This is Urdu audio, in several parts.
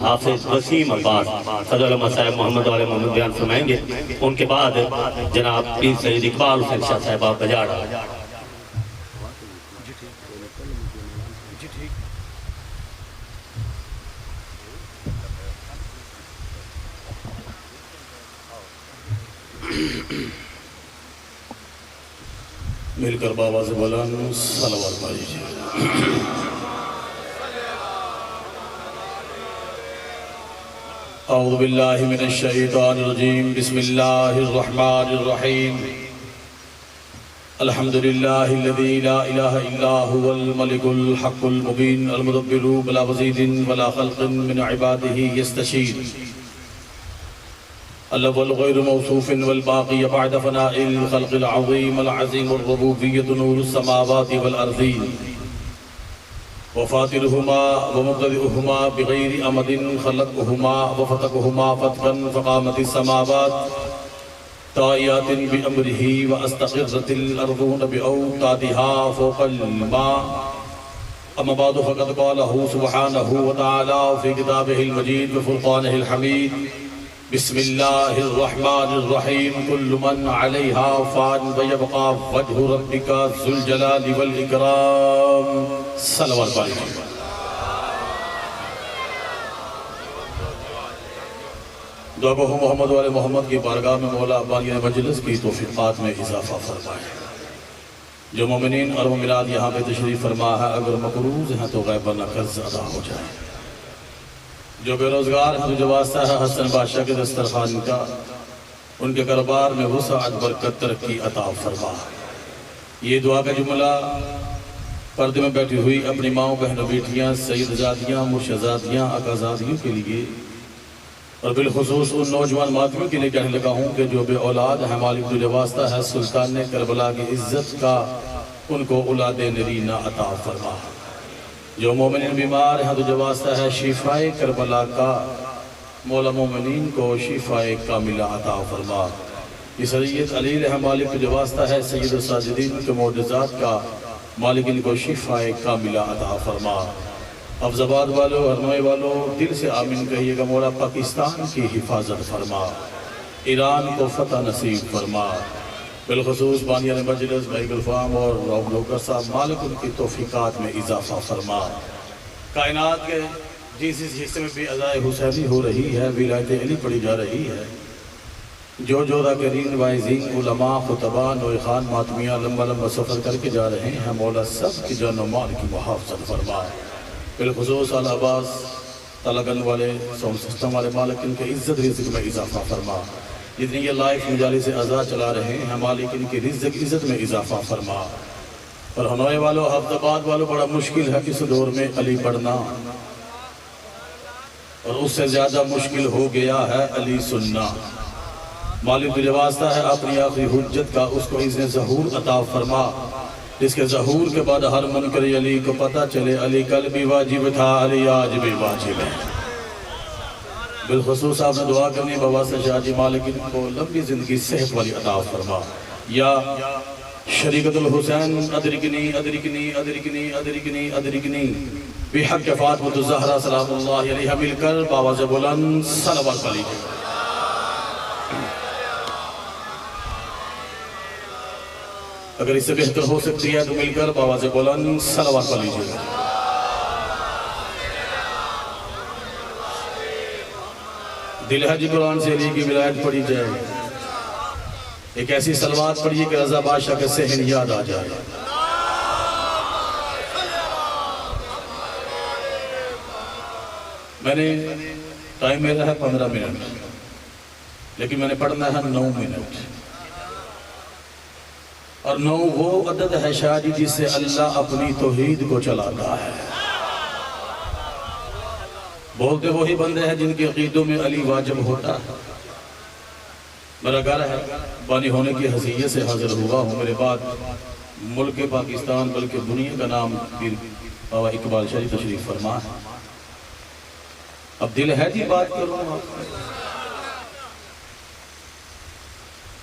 حافظ وسیم عباس صدر علماء صاحب محمد والے محمد بیان فرمائیں گے. ان کے بعد جناب پیر سید اقبال حسین شاہ صاحب آپ بجاڑا. مل کر بابا سے بلند صلوات پڑھیے. اعوذ باللہ من الشیطان الرجیم. بسم اللہ الرحمن الرحیم. الحمدللہ الذی لا الہ الا هو الملک الحق المبین المدبر بلا وزید ولا خلق من عبادہ یستشیر. الاول غیر موصوف والباقی بعد فناء الخلق العظیم العظیم الربوبیت نور السماوات والارضین وفاطرهما ومبتدئهما بغیر امد خلقهما وفتقهما فتقا فقامت السماوات طائعات بأمره واستقرت الارضون بأوتادها فوق الماء. اما بعد فقد قاله سبحانه وتعالى في كتابه المجيد وفرقانه الحميد. بسم اللہ الرحمن الرحیم. کل من علیہا فان ویبقى وجہ ربک ذو الجلال والاکرام. صلوات پڑھیے. دعا گو محمد والے محمد کی بارگاہ میں مولا بانی مجلس کی توفیقات میں اضافہ فرمائے. جو مومنین اور مومنات یہاں پہ تشریف فرما ہے اگر مقروض ہیں تو غیبانہ قرض ادا ہو جائے. جو بے روزگار ہیں جو واسطہ ہے حسن بادشاہ کے دسترخوان کا ان کے کاروبار میں وسعت برکت ترقی عطا فرما. یہ دعا کا جملہ پردے میں بیٹھی ہوئی اپنی ماؤں بہنوں بیٹیاں سیدزادیاں مرشدزادیاں آقازادیوں کے لیے اور بالخصوص ان نوجوان مادیوں کے لیے کہنے لگا ہوں کہ جو بے اولاد ہیں مالک جو واسطہ ہے سلطان کربلا کی عزت کا ان کو اولاد نرینہ عطا فرما. جو مومنین بیمار ہیں تو جو واسطہ ہے شفائے کربلا کا مولا مومنین کو شفائے کاملہ عطا فرما. یہ سید علی رحمہ مالک جو واسطہ ہے سید الساجدین کے معجزات کا مالک ان کو شفائے کاملہ عطا فرما. حفظ آباد والو ہرنوئے والو دل سے آمین کہیے گا. مولا پاکستان کی حفاظت فرما, ایران کو فتح نصیب فرما. بالخصوص بانیان مجلس بھائی گلفام اور روب لوکر صاحب مالک ان کی توفیقات میں اضافہ فرما. کائنات کے جس حصے میں بھی ازائے حسینی ہو رہی ہے ولایت علی پڑھی جا رہی ہے جو ذاکرین وائزین علماء خطباء نوئے خان ماتمیاں لمبا لمبا سفر کر کے جا رہے ہیں مولا سب کی جان و مال کی محافظت فرما. بالخصوص آل عباس تلگن والے ساؤنڈ سسٹم والے مالک ان کے عزت رزق میں اضافہ فرما. جتنی یہ لائف مجالس ازا چلا رہے ہیں مالک ان کی رزق عزت میں اضافہ فرما. اور ہنوئے والوں حفظ آباد والوں بڑا مشکل ہے کس دور میں علی پڑھنا اور اس سے زیادہ مشکل ہو گیا ہے علی سننا. مالک جو واسطہ ہے اپنی آخری حجت کا اس کو اذن ظہور عطا فرما جس کے ظہور کے بعد ہر منکر علی کو پتہ چلے علی کل بھی واجب تھا علی آج بھی واجب ہے. بالخصوص آپ نے دعا کرنی بابا سے شاہ جی مالک ان کو لمبی زندگی صحت والی عطا فرما. یا شریکت الحسین ادرکنی ادرکنی ادرکنی ادرکنی ادرکنی بحق فاطمۃ الزہرا سلام اللہ علیہ مل کر بابا سے بلند صلوات پڑھیے. اگر اس سے بہتر ہو سکتی ہے تو مل کر بابا سے بلند صلوات پڑھیے. دل ہے جی قرآن سے علی کی ولایت پڑھی جائے. ایک ایسی صلوات پڑھیے کہ رضا بادشاہ کے صحن یاد آ جائے. میں نے ٹائم میرا ہے 15 منٹ لیکن میں نے پڑھنا ہے 9 منٹ اور 9 وہ عدد ہے شاہ جی جس سے اللہ اپنی توحید کو چلاتا ہے. بولتے وہی بندے ہیں جن کے عقیدوں میں علی واجب ہوتا ہے. میرا گھر ہے بانی ہونے کی حیثیت سے حاضر ہوا ہوں. میرے بعد ملک پاکستان بلکہ دنیا کا نام پیر بابا اقبال شاہ جی تشریف فرما ہے. اب دل ہے جی بات کروں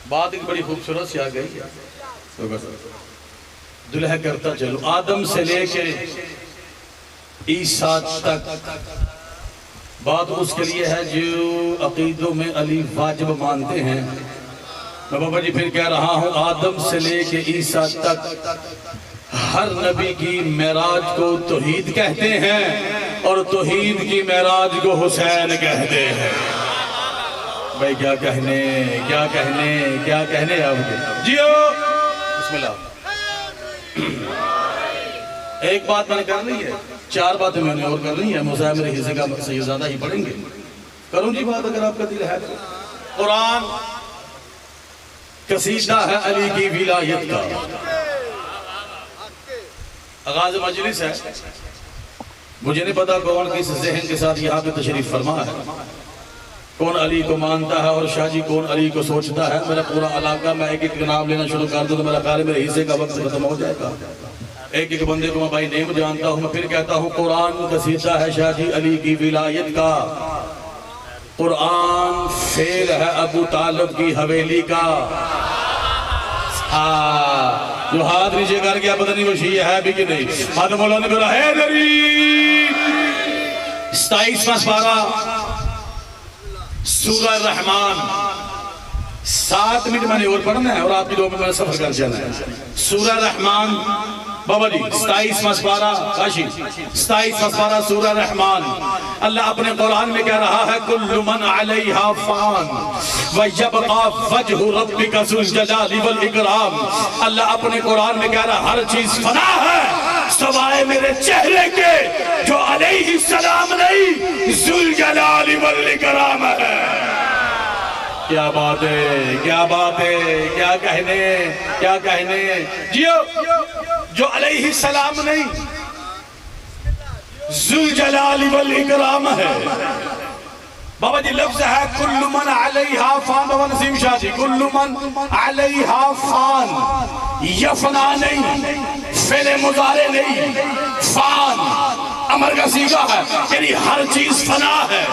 بات ایک بڑی خوبصورت سی آ گئی. دل ہے کرتا چلو آدم سے لے کے عیسیٰ تک بات اس کے لیے ہے جو عقیدوں میں علی واجب مانتے ہیں. میں بابا جی پھر کہہ رہا ہوں، آدم سے لے کے عیسیٰ تک ہر نبی کی معراج کو توحید کہتے ہیں اور توحید کی معراج کو حسین کہتے ہیں. بھائی کیا کہنے آپ کے جیو. بسم اللہ. ایک بات میں نے کر لی ہے، 4 باتیں میں نے اور کر لی ہیں. موسیٰ میرے حصے کا سیدزادہ ہی پڑھیں گے. کروں جی بات اگر آپ کا دل ہے. قرآن قصیدہ ہے علی کی ولایت کا. آغاز مجلس ہے. مجھے نہیں پتا کون کس ذہن کے ساتھ یہاں پہ تشریف فرما ہے، کون علی کو مانتا ہے اور شاہ جی کون علی کو سوچتا ہے. میرا پورا علاقہ میں ایک ایک نام لینا شروع کر دوں تو میرا خیال ہے میرے حصے کا وقت ختم ہو جائے گا. ایک ایک بندے کو میں بھائی نیم جانتا ہوں. میں پھر کہتا ہوں قرآن قصیدہ ہے شاہ جی علی کی ولایت کا. قرآن فعل ہے ابو طالب کی حویلی کا. جو ہاتھ نیچے کر گیا پتہ نہیں وہ شیعہ ہے بھی کہ نہیں. ہاتھ مولانا بولا ہے دری 27واں پارہ سورہ الرحمن. 7 منٹ میں نے اور پڑھنا ہے اور آپ کی 2 منٹ میں سفر کر جانا ہے. سورہ الرحمن بابا جی 27واں پارہ کاشی 27واں پارہ سورہ الرحمن. اللہ اپنے قرآن میں کہہ رہا ہے کل من علیہا فان ویبقى وجہ ربک ذو الجلال والاکرام. اللہ اپنے قرآن میں کہہ رہا ہے ہر چیز فنا ہے سوائے میرے چہرے کے جو علیہ السلام نہیں ذو الجلال والاکرام ہے. کیا بات ہے، کیا بات ہے، کیا کہنے جیو. جو علیہ السلام نہیں ذو الجلال والاکرام ہے. بابا جی لفظ ہے کل من علیہا فان. بابا نسیم شاہ جی کل من علیہا فان. یہ فنا نہیں، فعل مضارع نہیں، فان امر کا صیغہ ہے. یعنی ہر چیز فنا ہے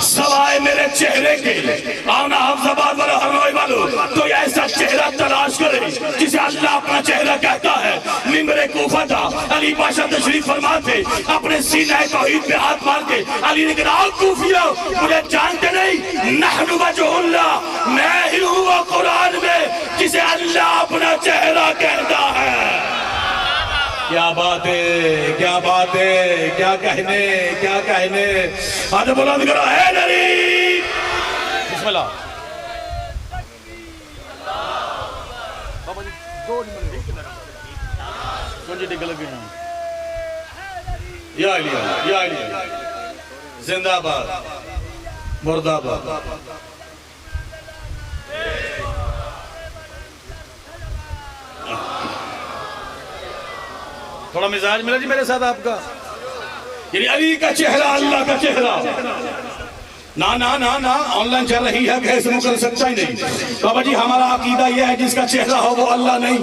سوائے میرے چہرے کے. آنا حفظ آباد والا ہرنوئی والو تو یہ ایسا چہرہ تلاش کرے جسے اللہ اپنا چہرہ کہتا ہے. ممبر کوفہ تھا، علی پاشا تشریف فرما تھے، اپنے سینہ توحید پہ ہاتھ مار کے علی نے کہا کوفیہ مجھے جانتے نہیں، نحن وجہ اللہ، میں ہی ہوں وہ قرآن میں جسے اللہ اپنا چہرہ کہتا ہے. کیا بات ہے، کیا بات ہے، کیا کہنے. ہاتھ بلند کرو ہے نری. بسم اللہ. یا علی یا علی زندہ باد مرد آباد. تھوڑا مزاج ملا جی میرے ساتھ آپ کا. یعنی علی کا چہرہ اللہ کا چہرہ. نا آن لائن چل رہی ہے کہ ایسے کر سکتا ہی نہیں. بابا جی ہمارا عقیدہ یہ ہے جس کا چہرہ ہو وہ اللہ نہیں،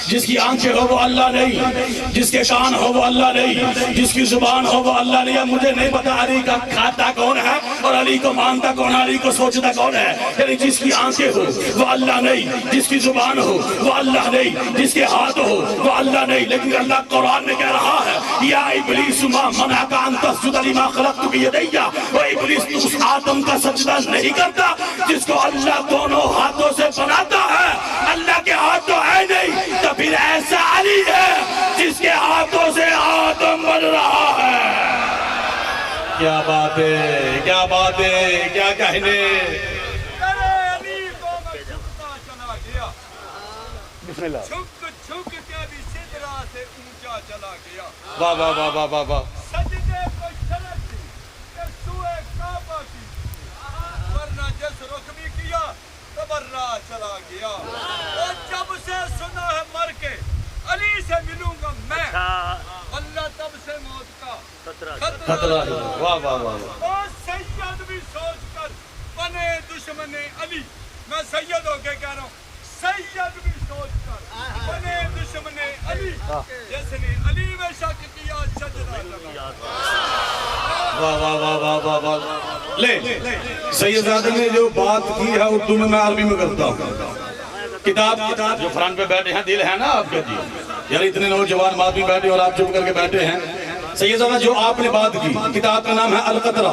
جس کی آنکھیں ہو وہ اللہ نہیں، جس کے کان ہو وہ اللہ نہیں، جس کی زبان ہو وہ اللہ نہیں. مجھے نہیں پتا علی کا کھاتا کون ہے اور علی کو مانتا کون ہے، علی کو سوچتا کون ہے. یعنی جس کی آنکھیں ہو وہ اللہ نہیں، جس کی زبان ہو وہ اللہ نہیں، جس کے ہاتھ ہو وہ اللہ نہیں. لیکن اللہ قرآن میں کہہ رہا ہے یا ابلیس ما منعک ان تسجد لما خلقت بیدی. وہ ابلیس اس آدم کا سجدہ نہیں کرتا جس کو اللہ دونوں ہاتھوں سے بناتا ہے. اللہ کے ہاتھ تو ہے نہیں تو پھر ایسا علی ہے جس کے ہاتھوں سے آدم بن رہا ہے. کیا بات ہے، کیا بات ہے، کیا کہنے. بسم اللہ. چھک کے بھی سدرا سے اونچا چلا گیا. واہ واہ واہ واہ واہ واہ. سجدے کو شرط دی کہ سوئے کعبہ کی ورنہ جس رخ بھی کیا تبرا چلا گیا. اور جب سے سنا ہے مر کے علی سے ملوں گا میں، اللہ تب سے موت کا خطرہ ہے. واہ واہ واہ. اور سید بھی سوچ کر بنے دشمن علی. میں سید ہو کے کہہ رہا ہوں سید بھی سوچ کر بنے دشمن علی جس نے علی میں شک کیا سجدہ لگا. واہ واہ واہ واہ واہ واہ. لے سیدزادہ نے جو بات کی ہے اردو میں عربی میں کرتا ہوں. کتاب جو فرنٹ پہ بیٹھے ہیں دل ہے نا آپ کے جی. یعنی اتنے نوجوان آدمی بیٹھے اور آپ چپ کر کے بیٹھے ہیں. سیدنا جو آپ نے بات کی کتاب کا نام ہے القطرہ،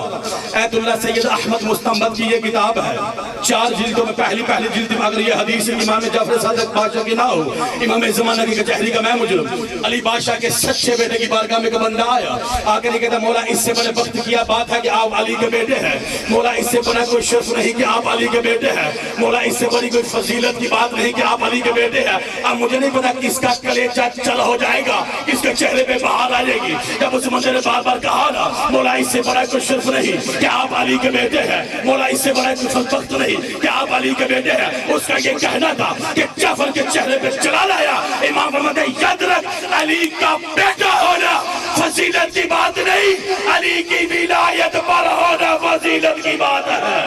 ایت اللہ سید احمد مستنبط کی یہ کتاب ہے، 4 جلدوں میں پہلی جلد میں اگر یہ حدیث امام جعفر صادق بادشاہ کی نہ ہو، امام زمانہ کی کچہری کا میں مجرم، علی بادشاہ کے سچے بیٹے کی بارگاہ میں ایک بندہ آیا آ کر یہ کہتا مولا اس سے بڑے وقت کیا بات ہے کہ آپ علی کے بیٹے ہیں، مولا اس سے بڑا کوئی شرف نہیں کہ آپ علی کے بیٹے ہیں، مولا اس سے بڑی کوئی فضیلت کی بات نہیں کہ آپ علی کے بیٹے ہیں۔ اب مجھے نہیں پتا کس کا کلیجہ چل ہو جائے گا، کس کے چہرے پہ بہار آ جائے گی جب اس بندے نے بار بار کہا نا مولا اس سے بڑا کوئی شرف نہیں کہ آپ علی کے بیٹے ہیں، مولا اس سے بڑا کوئی وقت نہیں کہ آپ علی کے بیٹے ہیں۔ اس کا یہ کہنا تھا کہ جعفر کے چہرے پہ چلا لایا۔ امام فرماتے ہیں یاد رکھ علی کا بیٹا ہونا فضیلت کی بات نہیں، علی کی ولایت پر ہونا فضیلت کی بات ہے۔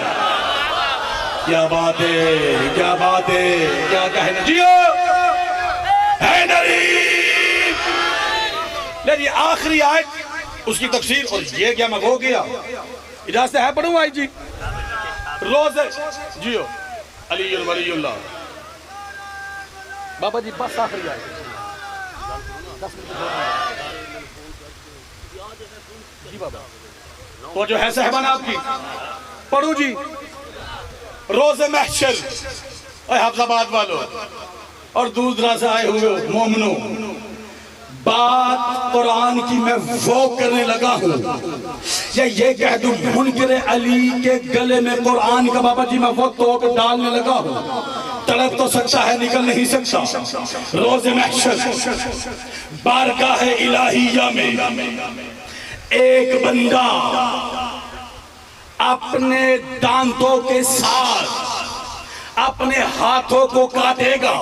کیا بات ہے، کیا بات ہے، کیا کہنا جیو حیدری۔ لیکن آخری آیت اس کی تفسیر اور یہ کیا میں ہو گیا اجازت ہے پڑھوں آئی جی روزے جیو علی ولی اللہ بابا جی بس آخری آیت جی بابا وہ جو ہے صاحبان آپ کی پڑھو جی روز محشر اے حفظ آباد والو اور دور دراز سے آئے ہوئے مومنوں، بات قرآن کی میں وہ کرنے لگا ہوں یا یہ کہہ دوں منکر علی کے گلے میں قرآن کا بابا جی میں وہ توپ ڈالنے لگا ہوں، تڑپ تو سکتا ہے نکل نہیں سکتا۔ روز محشر بارگاہ الہیہ میں ایک بندہ اپنے دانتوں کے ساتھ اپنے ہاتھوں کو کاٹے گا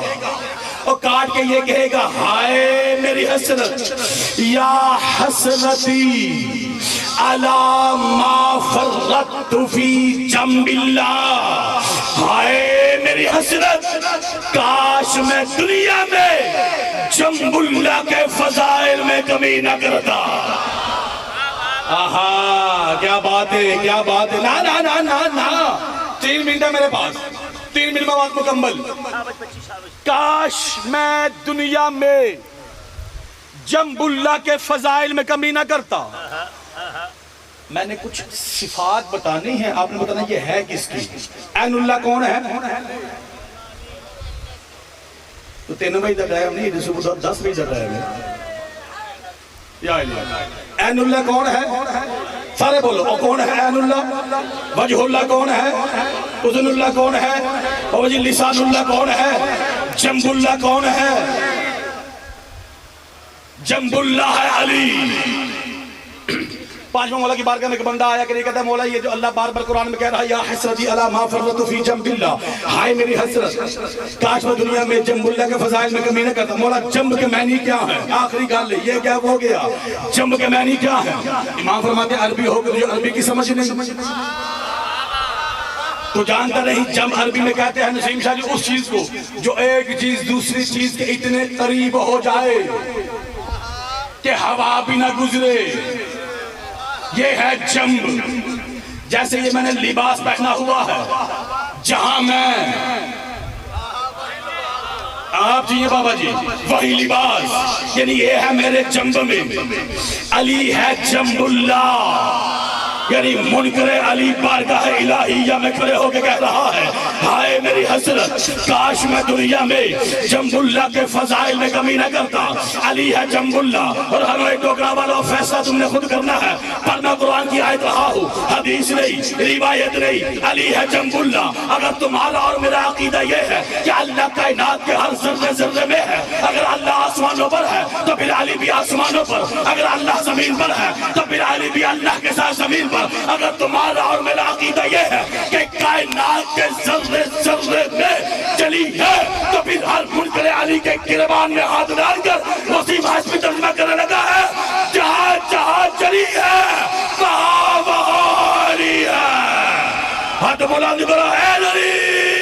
اور کاٹ کے یہ کہے گا ہائے میری حسرت یا حسرتی علی ما فرطت فی جنب اللہ، ہائے میری حسرت کاش میں دنیا میں جنب اللہ کے فضائل میں کمی نہ کرتا۔ آہا کیا بات ہے، کیا بات ہے، نا نا نا نا نا 3 منٹ ہے میرے پاس، 3 منٹ میں بات مکمل۔ کاش میں دنیا میں جنب اللہ کے فضائل میں کمی نہ کرتا۔ میں نے کچھ صفات بتانی ہیں، آپ نے بتانا یہ ہے کس کی۔ عین اللہ کون ہے؟ تو 3 بجے تک آیا نہیں، 10 بجے تک آیا یا اللہ۔ عین اللہ کون ہے؟ سارے بولو اور کون ہے عین اللہ؟ وجہ اللہ کون ہے؟ اذن اللہ کون ہے؟ اور جی لسان اللہ کون ہے؟ جنب اللہ کون ہے؟ جنب اللہ ہے علی۔ 5واں مولا کی بارگاہ میں ایک بندہ آیا کہ یہ کہتا ہے مولا یہ جو اللہ بار بار قرآن میں کہہ رہا ہے یا حسرتی علی ما فرطت فی جنب اللہ، ہائے میری حسرت کاش میں دنیا میں جنب اللہ کے فضائل میں کمی نہ کرتا۔ مولا جنب کے معنی کیا ہے؟ آخری گال لے یہ کیا ہو گیا، جنب کے معنی کیا ہے؟ امام فرماتے ہیں عربی ہو گئی جو عربی کی سمجھ نہیں، تو جانتا نہیں جنب عربی میں کہتے ہیں نسیم شاہ جی اس چیز کو جو ایک چیز دوسری چیز کے اتنے قریب ہو جائے کہ ہوا بھی نہ گزرے، یہ ہے جنب۔ جیسے یہ میں نے لباس پہنا ہوا ہے، جہاں میں آپ جی بابا جی وہی لباس، یعنی یہ ہے میرے جنب میں۔ علی ہے جنب اللہ، یعنی منکر علی بارگاہ الہیہ میں کھڑے ہو کے کہہ رہا ہے ہائے میری حسرت کاش میں دنیا میں جنب اللہ کے فضائل میں کمی نہ کرتا۔ علی ہے جنب اللہ، اور ہر ایک ٹوکرا والا فیصلہ تم نے خود کرنا ہے، پر میں قرآن کی آیت رہا ہوں، حدیث نہیں، روایت نہیں، علی ہے جنب اللہ۔ اگر تمہارا اور میرا عقیدہ یہ ہے کہ اللہ کائنات کے ہر ذرے ذرے میں ہے، اگر اللہ آسمانوں پر ہے تو پھر علی بھی آسمانوں پر، اگر اللہ زمین پر ہے تو پھر علی بھی اللہ کے ساتھ زمین پر۔ اگر تمہارا اور میرا عقیدہ یہ ہے کہ کائنات کے ذرے ذرے میں چلی ہے تو پھر ہر منکر علی کے گریبان میں ہاتھ ڈال کر وسیم ہاشمی ترجمہ کرنے لگا ہے جہاں جہاں چلی ہے وہاں وہاں علی ہے۔ ہاتھ بلند کرو اے علی۔